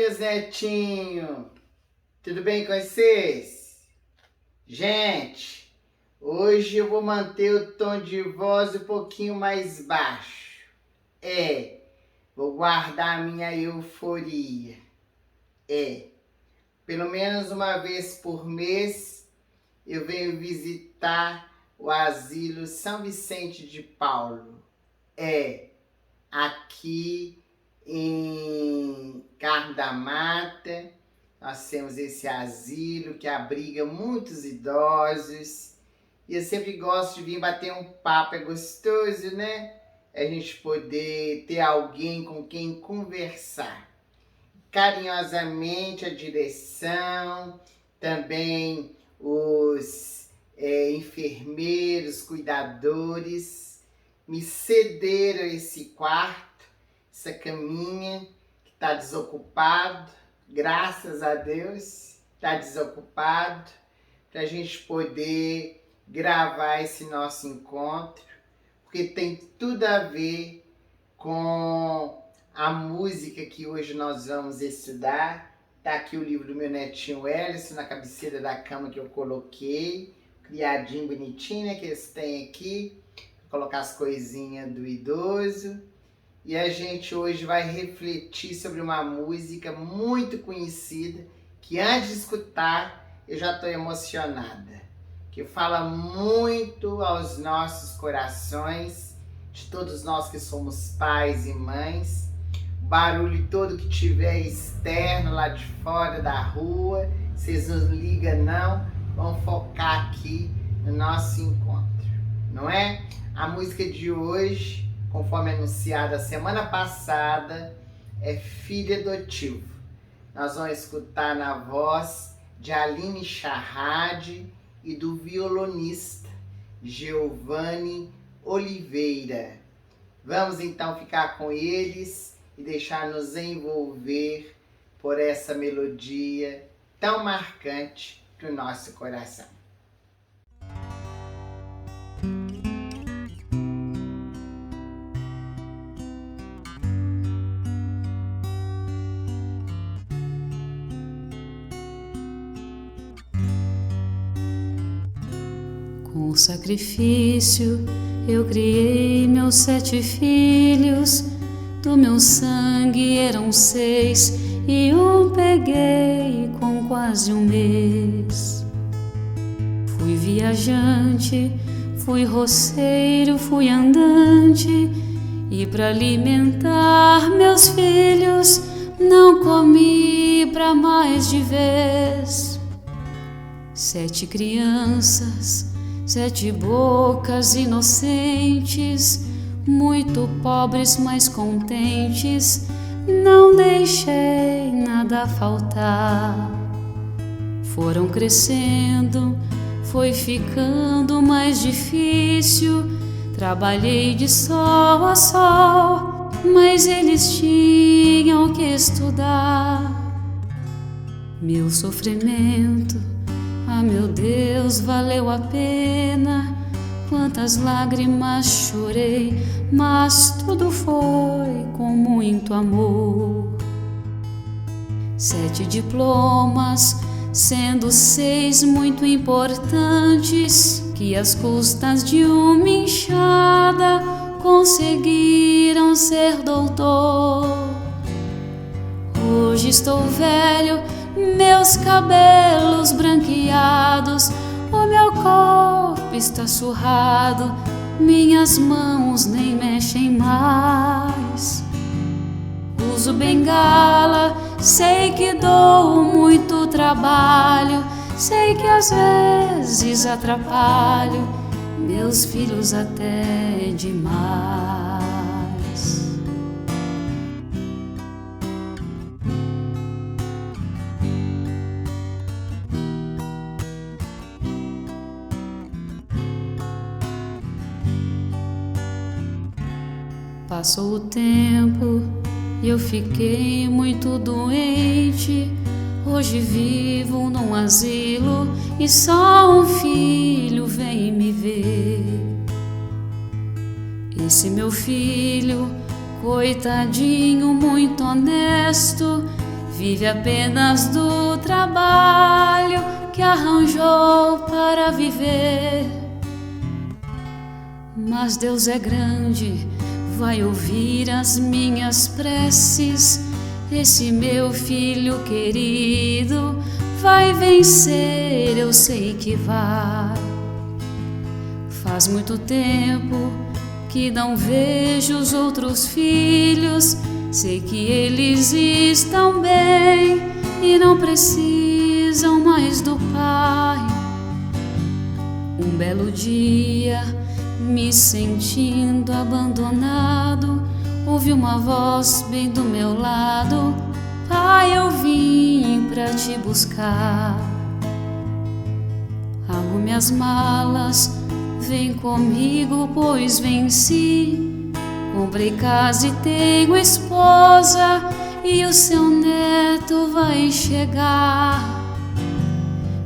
meus netinhos! Tudo bem com vocês? Gente, hoje eu vou manter o tom de voz um pouquinho mais baixo. Vou guardar a minha euforia. Pelo menos uma vez por mês eu venho visitar o asilo São Vicente de Paulo. Aqui em Carmo da Mata, nós temos esse asilo que abriga muitos idosos. E eu sempre gosto de vir bater um papo, é gostoso, né? A gente poder ter alguém com quem conversar. Carinhosamente a direção, também os enfermeiros, cuidadores, me cederam esse quarto, essa caminha que está desocupado, graças a Deus, está desocupado, para a gente poder gravar esse nosso encontro, porque tem tudo a ver com a música que hoje nós vamos estudar. Está aqui o livro do meu netinho Ellison, na cabeceira da cama que eu coloquei, criadinho, bonitinho, né, que eles têm aqui, colocar as coisinhas do idoso. E a gente hoje vai refletir sobre uma música muito conhecida, que antes de escutar eu já estou emocionada, que fala muito aos nossos corações, de todos nós que somos pais e mães. O barulho todo que tiver externo, lá de fora da rua, vocês não ligam não, vamos focar aqui no nosso encontro, não é? A música de hoje, conforme anunciada semana passada, é Filho Adotivo. Nós vamos escutar na voz de Aline Charrade e do violonista Giovanni Oliveira. Vamos então ficar com eles e deixar nos envolver por essa melodia tão marcante para o nosso coração. Com sacrifício eu criei meus 7 filhos, do meu sangue eram 6 e um peguei com quase um mês. Fui viajante, fui roceiro, fui andante, e para alimentar meus filhos não comi pra mais de vez. 7 crianças, 7 bocas inocentes, muito pobres, mas contentes, não deixei nada faltar. Foram crescendo, foi ficando mais difícil, trabalhei de sol a sol, mas eles tinham que estudar. Meu sofrimento, ah, meu Deus, valeu a pena. Quantas lágrimas chorei, mas tudo foi com muito amor. 7 diplomas, sendo 6 muito importantes, que às custas de uma enxada conseguiram ser doutor. Hoje estou velho, meus cabelos branqueados, o meu corpo está surrado, minhas mãos nem mexem mais. Uso bengala, sei que dou muito trabalho, sei que às vezes atrapalho meus filhos até demais. Passou o tempo e eu fiquei muito doente. Hoje vivo num asilo e só um filho vem me ver. Esse meu filho, coitadinho, muito honesto, vive apenas do trabalho que arranjou para viver. Mas Deus é grande, vai ouvir as minhas preces. Esse meu filho querido vai vencer, eu sei que vai. Faz muito tempo que não vejo os outros filhos. Sei que eles estão bem e não precisam mais do pai. Um belo dia, me sentindo abandonado, ouvi uma voz bem do meu lado: pai, eu vim pra te buscar. Arrume as malas, vem comigo, pois venci. Comprei casa e tenho esposa, e o seu neto vai chegar.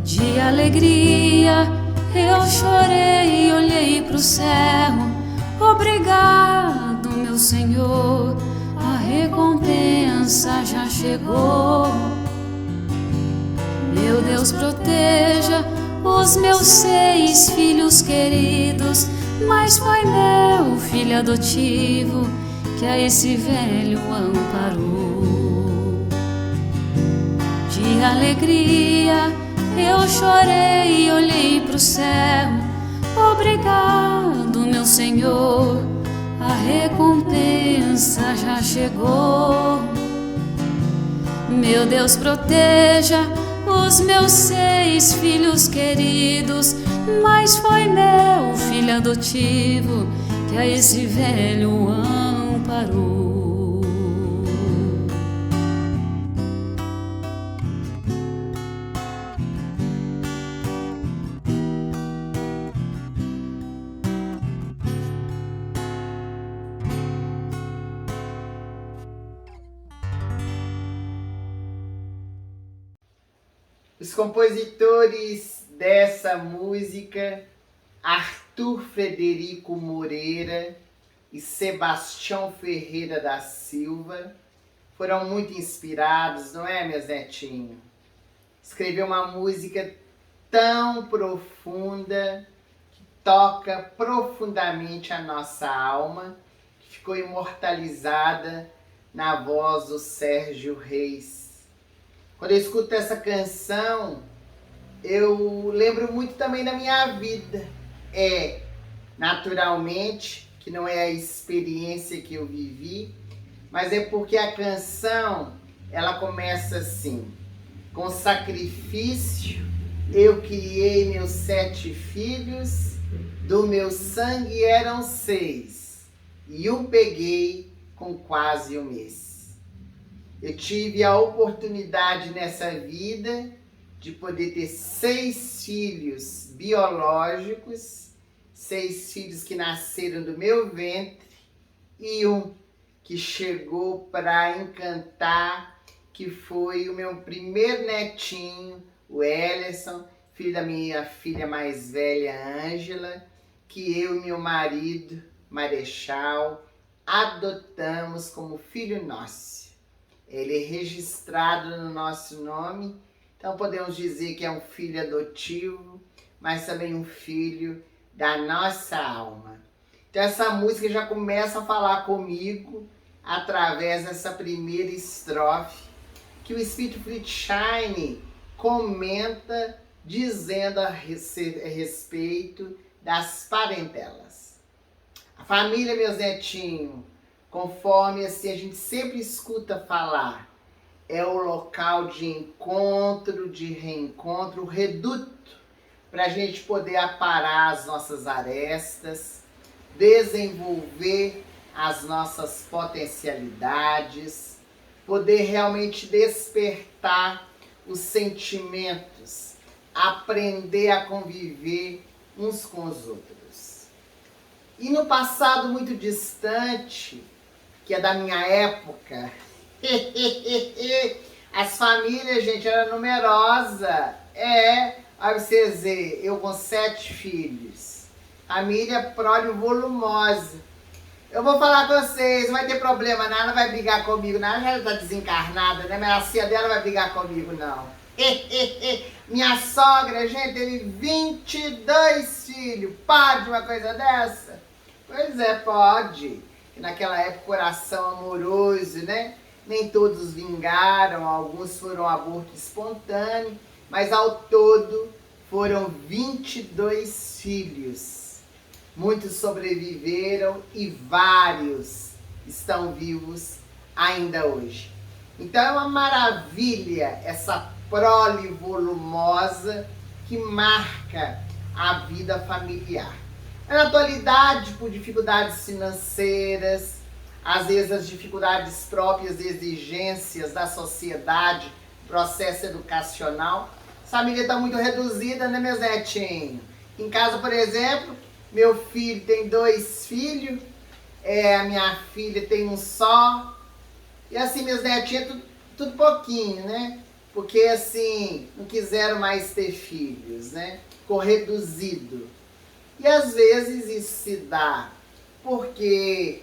De alegria eu chorei e olhei pro céu. Obrigado, meu Senhor, a recompensa já chegou. Meu Deus, proteja os meus 6 filhos queridos, mas foi meu filho adotivo que a esse velho amparou. De alegria eu chorei e olhei pro céu. Obrigado, meu Senhor, a recompensa já chegou. Meu Deus, proteja os meus 6 filhos queridos, mas foi meu filho adotivo que a esse velho amparou. Os compositores dessa música, Arthur Frederico Moreira e Sebastião Ferreira da Silva, foram muito inspirados, não é, meus netinhos? Escreveu uma música tão profunda, que toca profundamente a nossa alma, que ficou imortalizada na voz do Sérgio Reis. Quando eu escuto essa canção, eu lembro muito também da minha vida. Naturalmente, que não é a experiência que eu vivi, mas é porque a canção, ela começa assim: com sacrifício eu criei meus 7 filhos, do meu sangue eram 6, e um peguei com quase 1 mês. Eu tive a oportunidade nessa vida de poder ter 6 filhos biológicos, 6 filhos que nasceram do meu ventre e um que chegou para encantar, que foi o meu primeiro netinho, o Ellerson, filho da minha filha mais velha, Ângela, que eu e meu marido, Marechal, adotamos como filho nosso. Ele é registrado no nosso nome, então podemos dizer que é um filho adotivo, mas também um filho da nossa alma. Então essa música já começa a falar comigo através dessa primeira estrofe, que o Espírito Friedshine comenta dizendo a respeito das parentelas. A família, meus netinhos, conforme assim a gente sempre escuta falar, é o local de encontro, de reencontro, o reduto, para a gente poder aparar as nossas arestas, desenvolver as nossas potencialidades, poder realmente despertar os sentimentos, aprender a conviver uns com os outros. E no passado muito distante, que é da minha época, as famílias, gente, eram numerosas. Olha vocês verem, eu com 7 filhos. Família prole volumosa. Eu vou falar com vocês, não vai ter problema não, ela não vai brigar comigo não, ela já tá desencarnada, né? Mas a cia dela não vai brigar comigo não. Minha sogra, gente, teve 22 filhos, pode uma coisa dessa? Pois é, pode. Naquela época, coração amoroso, né? Nem todos vingaram, alguns foram aborto espontâneo, mas ao todo foram 22 filhos. Muitos sobreviveram e vários estão vivos ainda hoje. Então é uma maravilha essa prole volumosa que marca a vida familiar. Na atualidade, por dificuldades financeiras, às vezes as dificuldades próprias e exigências da sociedade, processo educacional, a família está muito reduzida, né, meus netinhos? Em casa, por exemplo, meu filho tem 2 filhos, a minha filha tem um só, e assim, meus netinhos, tudo pouquinho, né? Porque assim, não quiseram mais ter filhos, né? Ficou reduzido. E às vezes isso se dá porque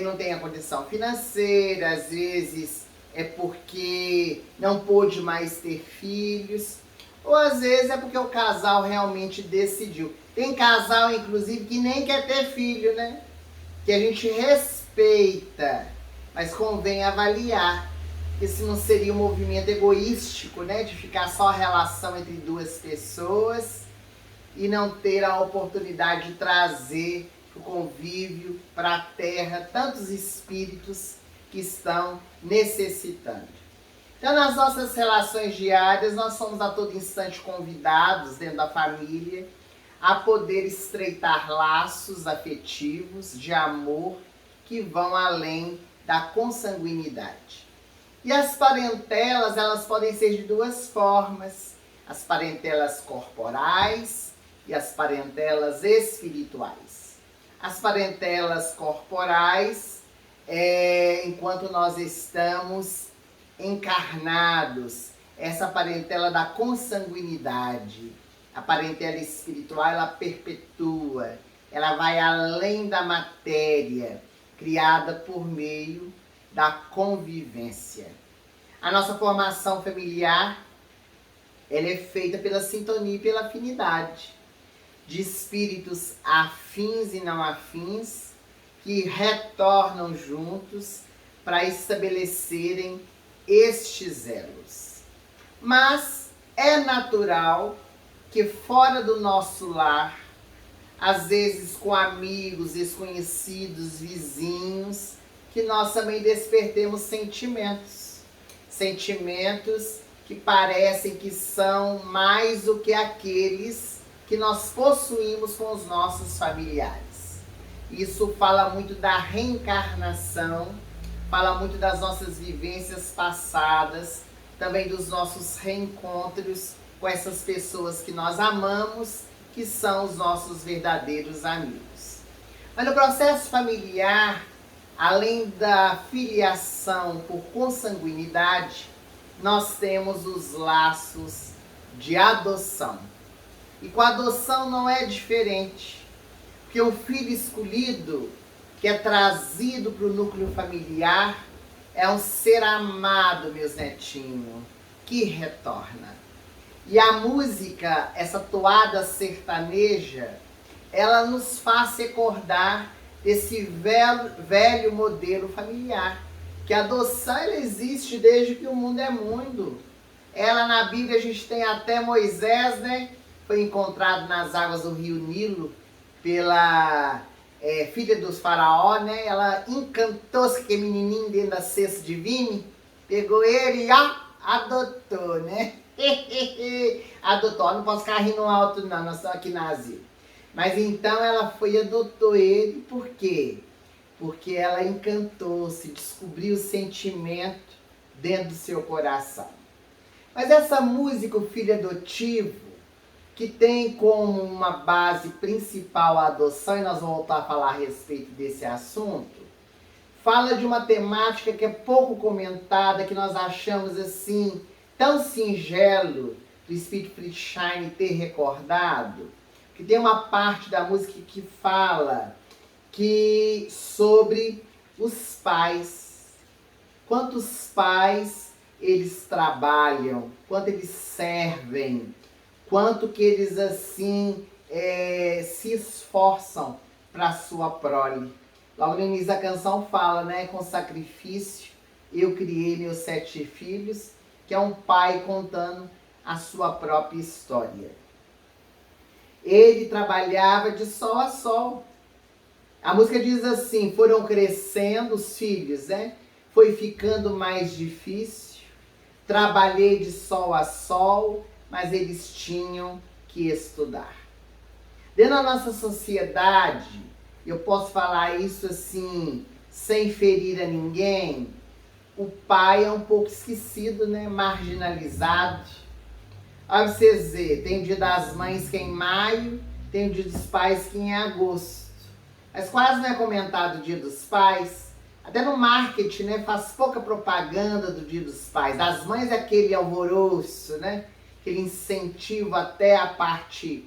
não tem a condição financeira, às vezes é porque não pôde mais ter filhos, ou às vezes é porque o casal realmente decidiu. Tem casal, inclusive, que nem quer ter filho, né? Que a gente respeita, mas convém avaliar. Porque se não seria um movimento egoístico, né? De ficar só a relação entre 2 pessoas e não ter a oportunidade de trazer para o convívio, para a terra, tantos espíritos que estão necessitando. Então, nas nossas relações diárias, nós somos a todo instante convidados, dentro da família, a poder estreitar laços afetivos de amor que vão além da consanguinidade. E as parentelas, elas podem ser de 2 formas: as parentelas corporais e as parentelas espirituais. As parentelas corporais, enquanto nós estamos encarnados, essa parentela da consanguinidade. A parentela espiritual, ela perpetua, ela vai além da matéria, criada por meio da convivência. A nossa formação familiar, ela é feita pela sintonia e pela afinidade de espíritos afins e não afins que retornam juntos para estabelecerem estes elos. Mas é natural que fora do nosso lar, às vezes com amigos, desconhecidos, vizinhos, que nós também despertemos sentimentos. Sentimentos que parecem que são mais do que aqueles que nós possuímos com os nossos familiares. Isso fala muito da reencarnação, fala muito das nossas vivências passadas, também dos nossos reencontros com essas pessoas que nós amamos, que são os nossos verdadeiros amigos. Mas no processo familiar, além da filiação por consanguinidade, nós temos os laços de adoção. E com a adoção não é diferente, porque o filho escolhido, que é trazido para o núcleo familiar, é um ser amado, meus netinhos, que retorna. E a música, essa toada sertaneja, ela nos faz recordar desse velho modelo familiar. Que a adoção, ela existe desde que o mundo é mundo. Ela, na Bíblia, a gente tem até Moisés, né? Foi encontrado nas águas do rio Nilo pela filha dos faraó, né? Ela encantou-se, que menininho dentro da cesta de vime, pegou ele e adotou, né? Adotou, não posso ficar rindo alto não, nós estamos aqui na asilo. Mas então ela foi e adotou ele, por quê? Porque ela encantou-se, descobriu o sentimento dentro do seu coração. Mas essa música, o filho adotivo, que tem como uma base principal a adoção, e nós vamos voltar a falar a respeito desse assunto, fala de uma temática que é pouco comentada, que nós achamos assim, tão singelo do Espírito Friedstein ter recordado, que tem uma parte da música que fala que sobre os pais. Quantos pais eles trabalham, quanto eles servem, quanto que eles assim se esforçam para a sua prole. Logo no início da canção fala, né, com sacrifício eu criei meus 7 filhos, que é um pai contando a sua própria história. Ele trabalhava de sol a sol. A música diz assim, foram crescendo os filhos, né? Foi ficando mais difícil. Trabalhei de sol a sol, mas eles tinham que estudar. Dentro da nossa sociedade, eu posso falar isso assim, sem ferir a ninguém, o pai é um pouco esquecido, né? Marginalizado. Olha vocês verem, tem o Dia das Mães que é em maio, tem o Dia dos Pais que é em agosto. Mas quase não é comentado o Dia dos Pais. Até no marketing, né, faz pouca propaganda do Dia dos Pais. Das mães é aquele alvoroço, né? Aquele incentivo até a parte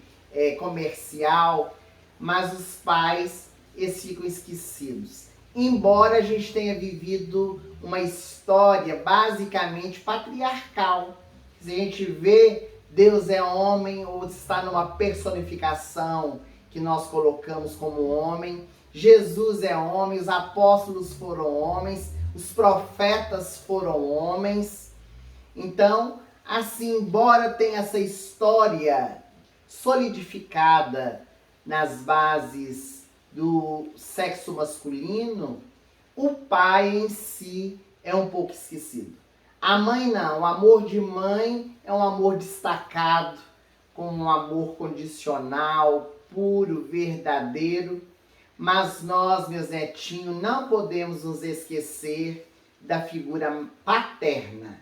comercial. Mas os pais, eles ficam esquecidos. Embora a gente tenha vivido uma história basicamente patriarcal. Se a gente vê Deus é homem ou está numa personificação que nós colocamos como homem, Jesus é homem, os apóstolos foram homens, os profetas foram homens. Então, assim, embora tenha essa história solidificada nas bases do sexo masculino, o pai em si é um pouco esquecido. A mãe não, o amor de mãe é um amor destacado, como um amor condicional, puro, verdadeiro. Mas nós, meus netinhos, não podemos nos esquecer da figura paterna.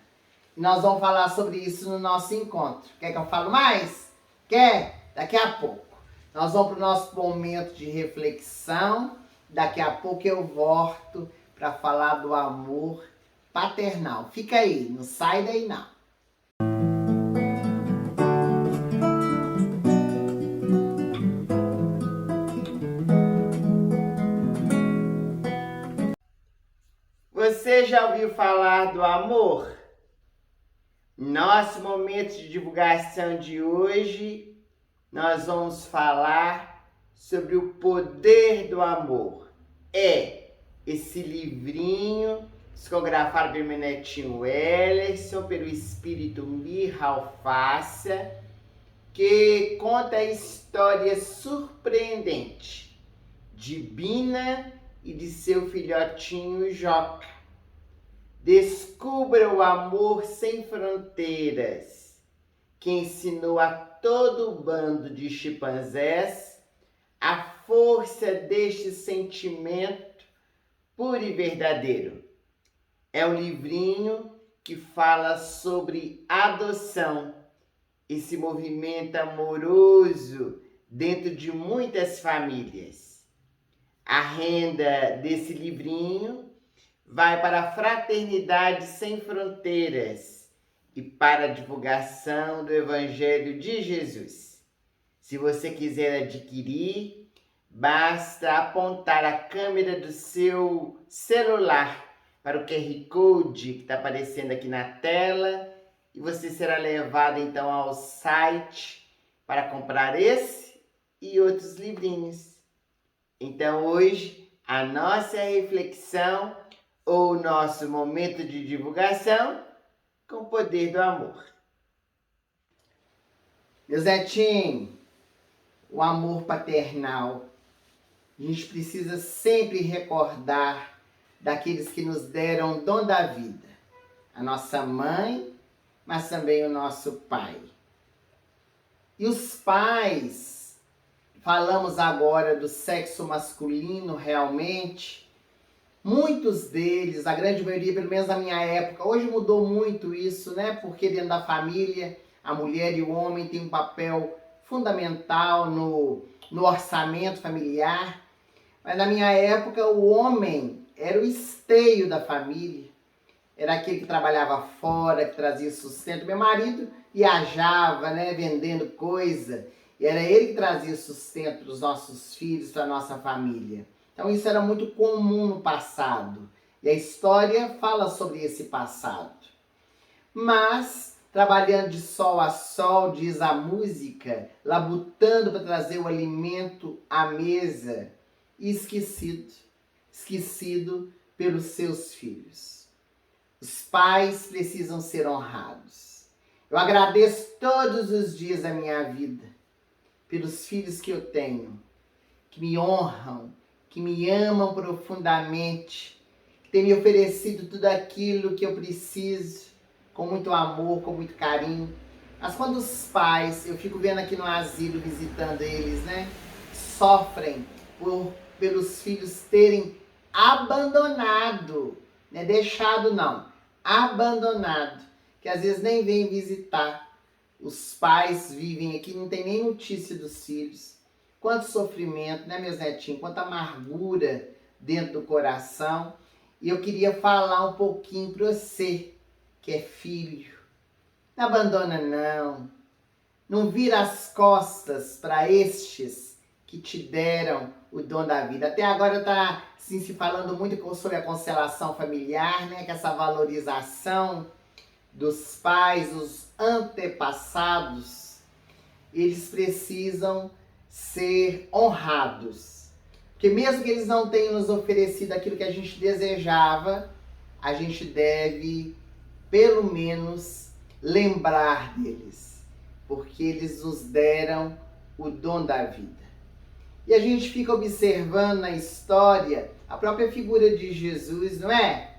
Nós vamos falar sobre isso no nosso encontro. Quer que eu fale mais? Quer? Daqui a pouco. Nós vamos para o nosso momento de reflexão. Daqui a pouco eu volto para falar do amor paternal. Fica aí, não sai daí não. Você já ouviu falar do amor? Nosso momento de divulgação de hoje, nós vamos falar sobre o poder do amor. É esse livrinho psicografado pelo meu netinho Wellerson, pelo espírito Mir Alfaça, que conta a história surpreendente de Bina e de seu filhotinho Joca. Descubra o amor sem fronteiras, que ensinou a todo o bando de chimpanzés a força deste sentimento puro e verdadeiro. É um livrinho que fala sobre adoção, esse movimento amoroso dentro de muitas famílias. A renda desse livrinho vai para a Fraternidade Sem Fronteiras e para a divulgação do Evangelho de Jesus. Se você quiser adquirir, basta apontar a câmera do seu celular para o QR Code que está aparecendo aqui na tela e você será levado então ao site para comprar esse e outros livrinhos. Então hoje a nossa reflexão ou o nosso momento de divulgação com o poder do amor. Meu Zetinho, o amor paternal. A gente precisa sempre recordar daqueles que nos deram o dom da vida. A nossa mãe, mas também o nosso pai. E os pais, falamos agora do sexo masculino realmente, muitos deles, a grande maioria, pelo menos na minha época, hoje mudou muito isso, né? Porque dentro da família, a mulher e o homem têm um papel fundamental no orçamento familiar. Mas na minha época, o homem era o esteio da família. Era aquele que trabalhava fora, que trazia sustento. Meu marido viajava, né, vendendo coisa. E era ele que trazia sustento para os nossos filhos, para a nossa família. Então isso era muito comum no passado. E a história fala sobre esse passado. Mas, trabalhando de sol a sol, diz a música, labutando para trazer o alimento à mesa, e esquecido pelos seus filhos. Os pais precisam ser honrados. Eu agradeço todos os dias da minha vida pelos filhos que eu tenho, que me honram, que me amam profundamente, que têm me oferecido tudo aquilo que eu preciso, com muito amor, com muito carinho. Mas quando os pais, eu fico vendo aqui no asilo, visitando eles, né, sofrem pelos filhos terem abandonado, não é deixado não, abandonado, que às vezes nem vêm visitar. Os pais vivem aqui, não tem nem notícia dos filhos. Quanto sofrimento, né, meus netinhos? Quanta amargura dentro do coração. E eu queria falar um pouquinho para você, que é filho. Não abandona não. Não vira as costas para estes que te deram o dom da vida. Até agora está assim, se falando muito sobre a constelação familiar, né? Que essa valorização dos pais, os antepassados, eles precisam ser honrados. Porque mesmo que eles não tenham nos oferecido aquilo que a gente desejava, a gente deve, pelo menos, lembrar deles. Porque eles nos deram o dom da vida. E a gente fica observando na história a própria figura de Jesus, não é?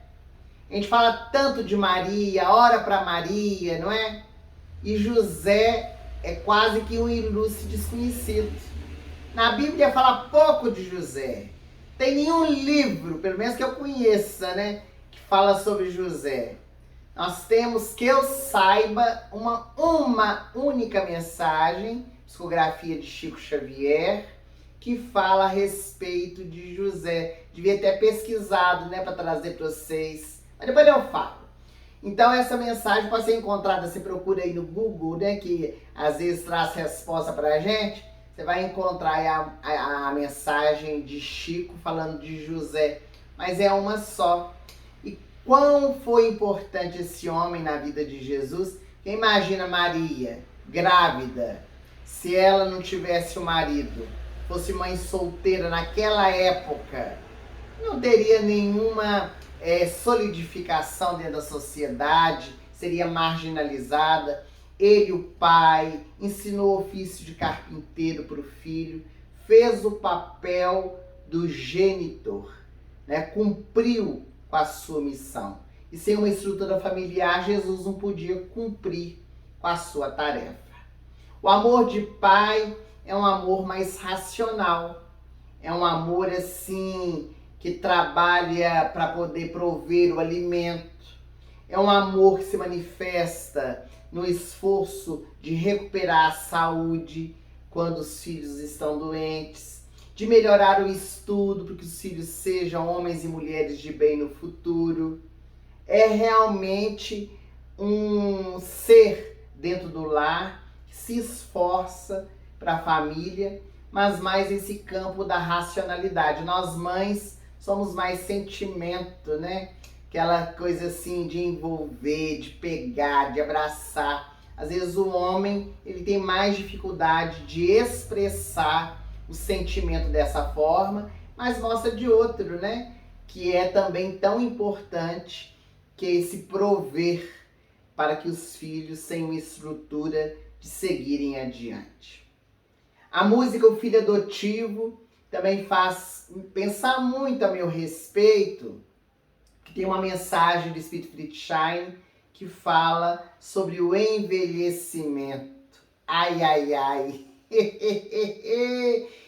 A gente fala tanto de Maria, ora para Maria, não é? E José é quase que um ilustre desconhecido. Na Bíblia fala pouco de José. Tem nenhum livro, pelo menos que eu conheça, né, que fala sobre José. Nós temos, que eu saiba, uma única mensagem, psicografia de Chico Xavier, que fala a respeito de José. Devia ter pesquisado, né, para trazer para vocês. Mas depois eu falo. Então essa mensagem pode ser encontrada, você procura aí no Google, né, que às vezes traz resposta para a gente. Você vai encontrar aí a mensagem de Chico falando de José. Mas é uma só. E quão foi importante esse homem na vida de Jesus? Quem imagina Maria, grávida, se ela não tivesse o marido, fosse mãe solteira naquela época, não teria nenhuma solidificação dentro da sociedade, seria marginalizada. Ele, o pai, ensinou o ofício de carpinteiro para o filho, fez o papel do genitor, né? Cumpriu com a sua missão. E sem uma estrutura familiar, Jesus não podia cumprir com a sua tarefa. O amor de pai é um amor mais racional, é um amor assim que trabalha para poder prover o alimento, é um amor que se manifesta no esforço de recuperar a saúde quando os filhos estão doentes, de melhorar o estudo para que os filhos sejam homens e mulheres de bem no futuro. É realmente um ser dentro do lar que se esforça para a família, mas mais esse campo da racionalidade. Nós mães somos mais sentimento, né? Aquela coisa assim de envolver, de pegar, de abraçar. Às vezes o homem, ele tem mais dificuldade de expressar o sentimento dessa forma, mas gosta de outro, né? Que é também tão importante, que é esse prover para que os filhos tenham estrutura de seguirem adiante. A música O Filho Adotivo também faz pensar muito a meu respeito, que tem uma mensagem do Espírito Friedschein que fala sobre o envelhecimento. Ai, ai, ai.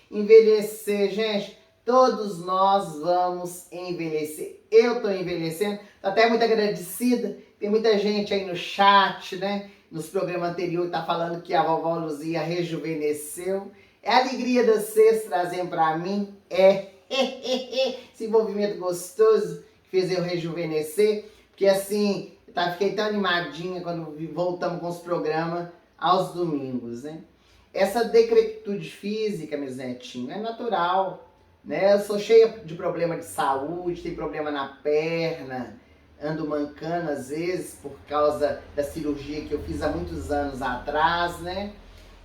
Envelhecer, gente, todos nós vamos envelhecer. Eu estou envelhecendo, estou até muito agradecida. Tem muita gente aí no chat, né? Nos programas anteriores tá falando que a vovó Luzia rejuvenesceu. É a alegria de vocês trazendo para mim. Esse envolvimento gostoso que fez eu rejuvenescer. Porque assim, fiquei tão animadinha quando voltamos com os programas aos domingos, né? Essa decrepitude física, meus netinhos, é natural. né? Eu sou cheia de problema de saúde, tenho problema na perna, ando mancando às vezes por causa da cirurgia que eu fiz há muitos anos atrás, né?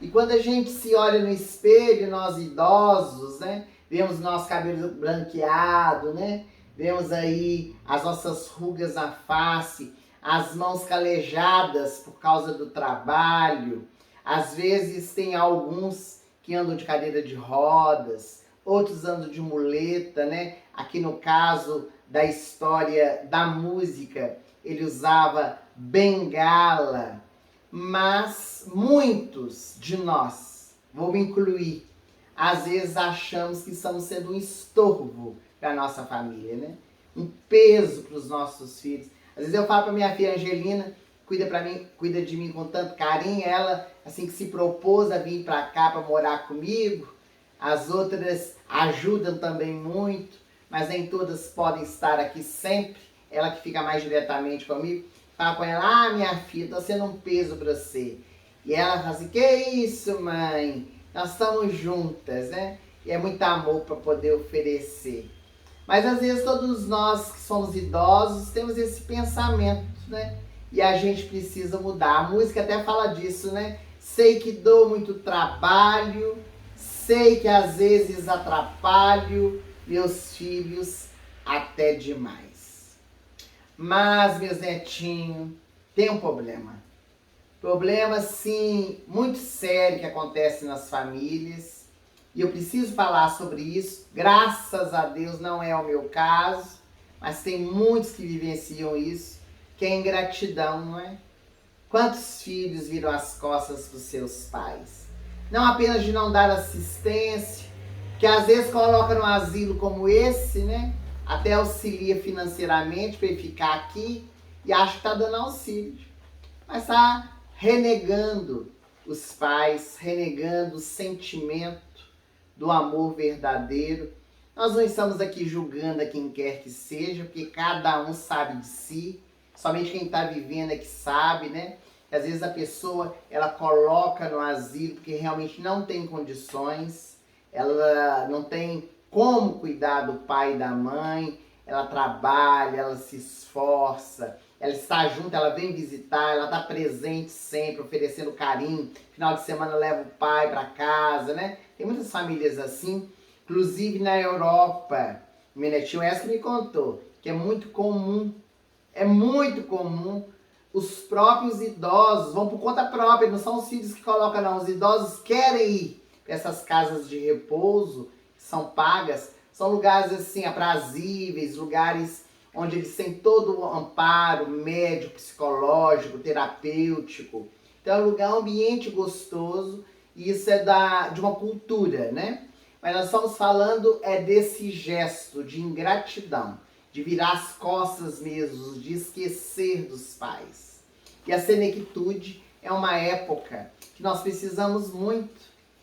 E quando a gente se olha no espelho, nós idosos, né? Vemos nosso cabelo branqueado, né? Vemos aí as nossas rugas na face, as mãos calejadas por causa do trabalho. Às vezes tem alguns que andam de cadeira de rodas, outros andam de muleta, né? Aqui no caso da história da música, ele usava bengala. Mas muitos de nós, vou me incluir, às vezes achamos que estamos sendo um estorvo para a nossa família, né? Um peso para os nossos filhos. Às vezes eu falo para minha filha Angelina, cuida de mim com tanto carinho, ela assim que se propôs a vir para cá para morar comigo. As outras ajudam também muito, mas nem todas podem estar aqui sempre. Ela que fica mais diretamente comigo. Fala com ela, minha filha, tô sendo um peso pra você. E ela fala assim, que isso, mãe? Nós estamos juntas, né? E é muito amor para poder oferecer. Mas às vezes todos nós que somos idosos temos esse pensamento, né? E a gente precisa mudar. A música até fala disso, né? Sei que dou muito trabalho, sei que às vezes atrapalho meus filhos até demais. Mas, meus netinhos, tem um problema. Problema, sim, muito sério que acontece nas famílias. E eu preciso falar sobre isso. Graças a Deus não é o meu caso, mas tem muitos que vivenciam isso, que é ingratidão, não é? Quantos filhos viram as costas dos seus pais? Não apenas de não dar assistência, que às vezes coloca num asilo como esse, né? Até auxilia financeiramente para ele ficar aqui e acha que está dando auxílio. Mas está renegando os pais, renegando o sentimento do amor verdadeiro. Nós não estamos aqui julgando a quem quer que seja, porque cada um sabe de si. Somente quem está vivendo é que sabe, né? Às vezes a pessoa, ela coloca no asilo porque realmente não tem condições, ela não tem como cuidar do pai e da mãe, ela trabalha, ela se esforça, ela está junto, ela vem visitar, ela está presente sempre, oferecendo carinho. Final de semana leva o pai para casa, né? Tem muitas famílias assim, inclusive na Europa. O meu netinho essa me contou que é muito comum os próprios idosos vão por conta própria, não são os filhos que colocam não, os idosos querem ir para essas casas de repouso, são pagas, são lugares assim aprazíveis, lugares onde eles têm todo o amparo médico, psicológico, terapêutico. Então é um lugar, um ambiente gostoso, e isso é de uma cultura, né? Mas nós estamos falando desse gesto de ingratidão, de virar as costas mesmo, de esquecer dos pais. E a senectude é uma época que nós precisamos muito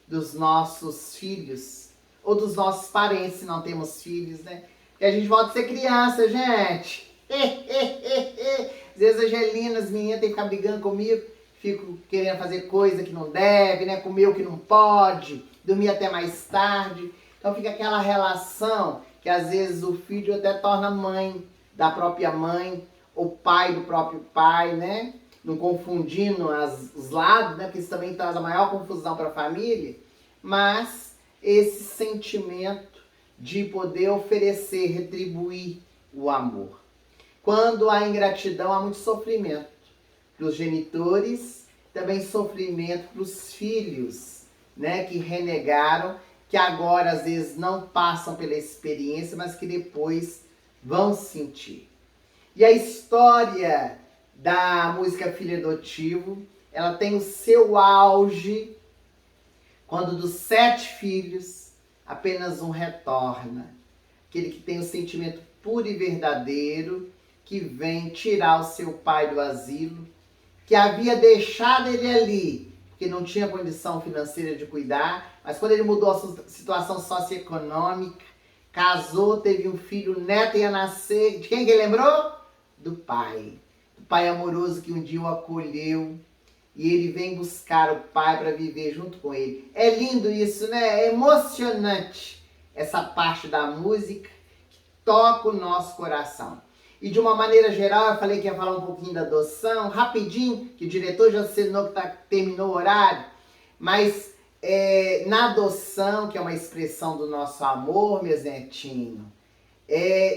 dos nossos filhos, ou dos nossos parentes, se não temos filhos, né? Porque a gente volta a ser criança, gente. Às vezes a Angelina, as meninas, tem que ficar brigando comigo, fico querendo fazer coisa que não deve, né? Comer o que não pode, dormir até mais tarde. Então fica aquela relação que às vezes o filho até torna mãe da própria mãe, ou pai do próprio pai, né? Não confundindo os lados, né? Porque isso também traz a maior confusão para a família. Mas esse sentimento de poder oferecer, retribuir o amor. Quando há ingratidão, há muito sofrimento para os genitores, também sofrimento para os filhos, né? Que renegaram, que agora às vezes não passam pela experiência, mas que depois vão sentir. E a história da música Filho Adotivo, ela tem o seu auge quando dos 7 filhos, apenas um retorna. Aquele que tem o sentimento puro e verdadeiro, que vem tirar o seu pai do asilo, que havia deixado ele ali, porque não tinha condição financeira de cuidar, mas quando ele mudou a sua situação socioeconômica, casou, teve um filho, o neto ia nascer, de quem que ele lembrou? Do pai. Do pai amoroso que um dia o acolheu, e ele vem buscar o pai para viver junto com ele. É lindo isso, né? É emocionante essa parte da música que toca o nosso coração. E de uma maneira geral, eu falei que ia falar um pouquinho da adoção, rapidinho, que o diretor já assinou que terminou o horário, mas na adoção, que é uma expressão do nosso amor, meus netinhos,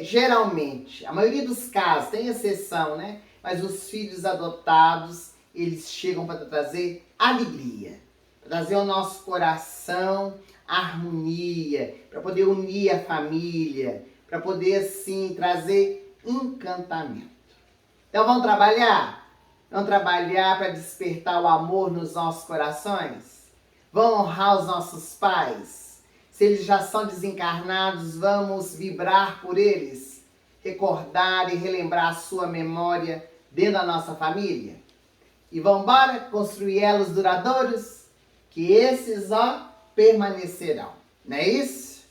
geralmente, a maioria dos casos, tem exceção, né? Mas os filhos adotados, eles chegam para trazer alegria, para trazer ao nosso coração harmonia, para poder unir a família, para poder, assim, trazer encantamento. Então vamos trabalhar? Vamos trabalhar para despertar o amor nos nossos corações? Vamos honrar os nossos pais? Se eles já são desencarnados, vamos vibrar por eles? Recordar e relembrar a sua memória dentro da nossa família? E vamos embora construir elos duradouros? Que esses, permanecerão. Não é isso?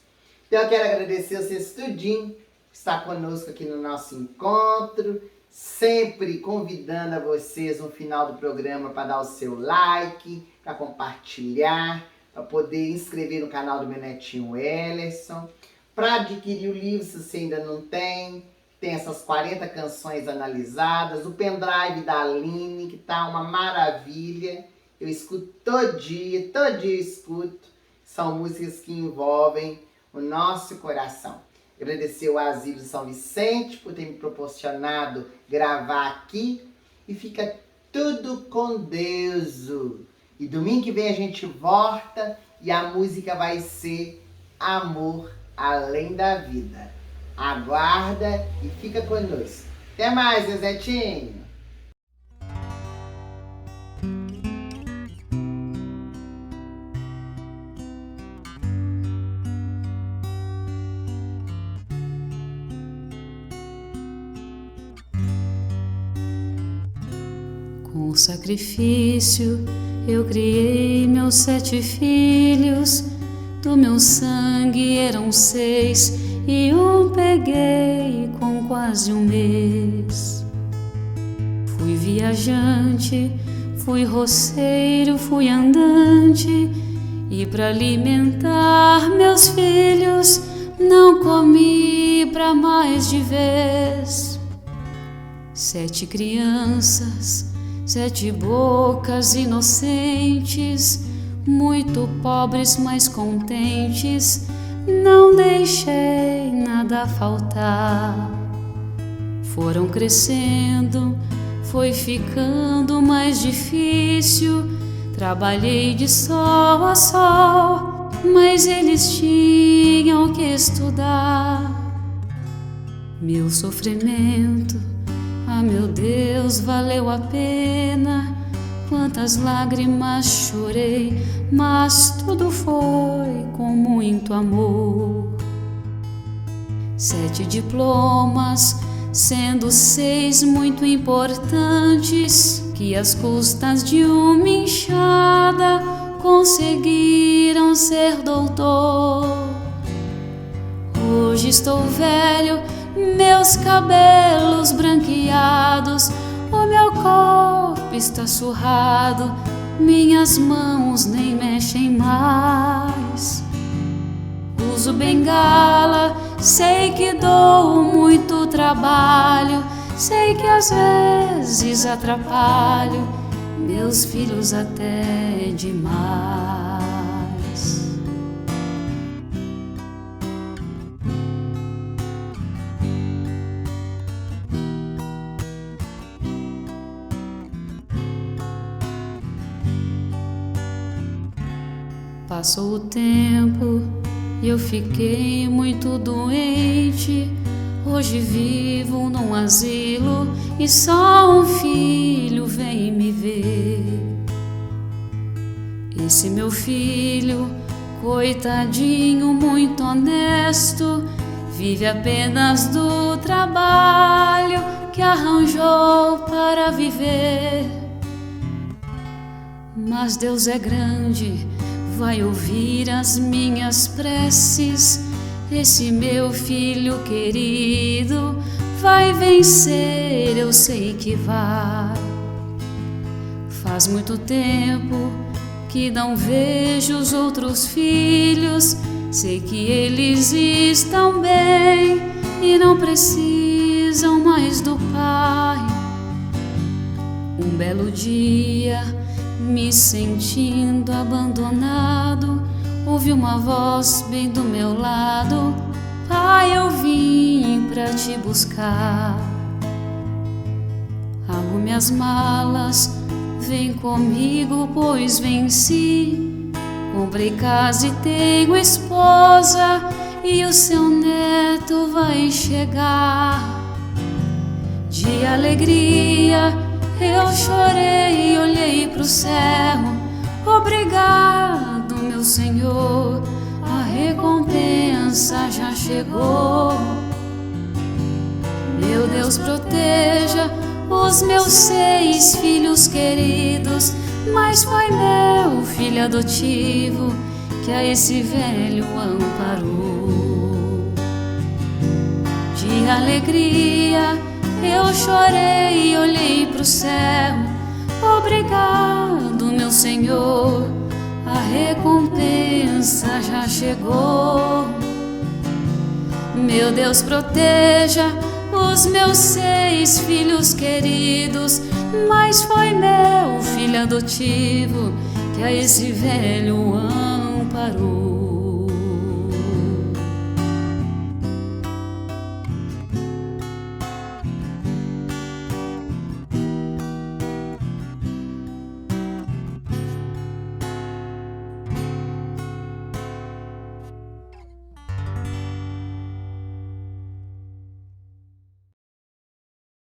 Então eu quero agradecer vocês tudinho que está conosco aqui no nosso encontro, sempre convidando a vocês no final do programa para dar o seu like, para compartilhar, para poder inscrever no canal do meu netinho Ellerson, para adquirir o livro se você ainda não tem essas 40 canções analisadas, o pendrive da Aline, que tá uma maravilha, eu escuto todo dia eu escuto, são músicas que envolvem o nosso coração. Agradecer o Asilo de São Vicente por ter me proporcionado gravar aqui. E fica tudo com Deus. E domingo que vem a gente volta e a música vai ser Amor Além da Vida. Aguarda e fica conosco. Até mais, meus netinhos! Com sacrifício eu criei meus 7 filhos, do meu sangue eram 6 e um peguei com quase um mês. Fui viajante, fui roceiro, fui andante, e para alimentar meus filhos não comi pra mais de vez. 7 crianças, 7 bocas inocentes, muito pobres, mas contentes, não deixei nada faltar. Foram crescendo, foi ficando mais difícil, trabalhei de sol a sol, mas eles tinham que estudar. Meu sofrimento, meu Deus, valeu a pena. Quantas lágrimas chorei, mas tudo foi com muito amor. 7 diplomas, sendo 6 muito importantes, que às custas de uma enxada conseguiram ser doutor. Hoje estou velho, meus cabelos branqueados, o meu corpo está surrado, minhas mãos nem mexem mais. Uso bengala, sei que dou muito trabalho, sei que às vezes atrapalho meus filhos até demais. Passou o tempo e eu fiquei muito doente. Hoje vivo num asilo e só um filho vem me ver. Esse meu filho, coitadinho, muito honesto, vive apenas do trabalho que arranjou para viver. Mas Deus é grande, vai ouvir as minhas preces. Esse meu filho querido vai vencer, eu sei que vai. Faz muito tempo que não vejo os outros filhos, sei que eles estão bem e não precisam mais do pai. Um belo dia, me sentindo abandonado, ouvi uma voz bem do meu lado: Pai, eu vim pra te buscar. Arrume as malas, vem comigo, pois venci. Comprei casa e tenho esposa, e o seu neto vai chegar. De alegria eu chorei e olhei pro céu. Obrigado, meu Senhor, a recompensa já chegou. Meu Deus, proteja os meus 6 filhos queridos, mas foi meu filho adotivo que a esse velho amparou. De alegria eu chorei e olhei pro céu. Obrigado, meu Senhor, a recompensa já chegou. Meu Deus, proteja os meus 6 filhos queridos, mas foi meu filho adotivo que a esse velho amparou.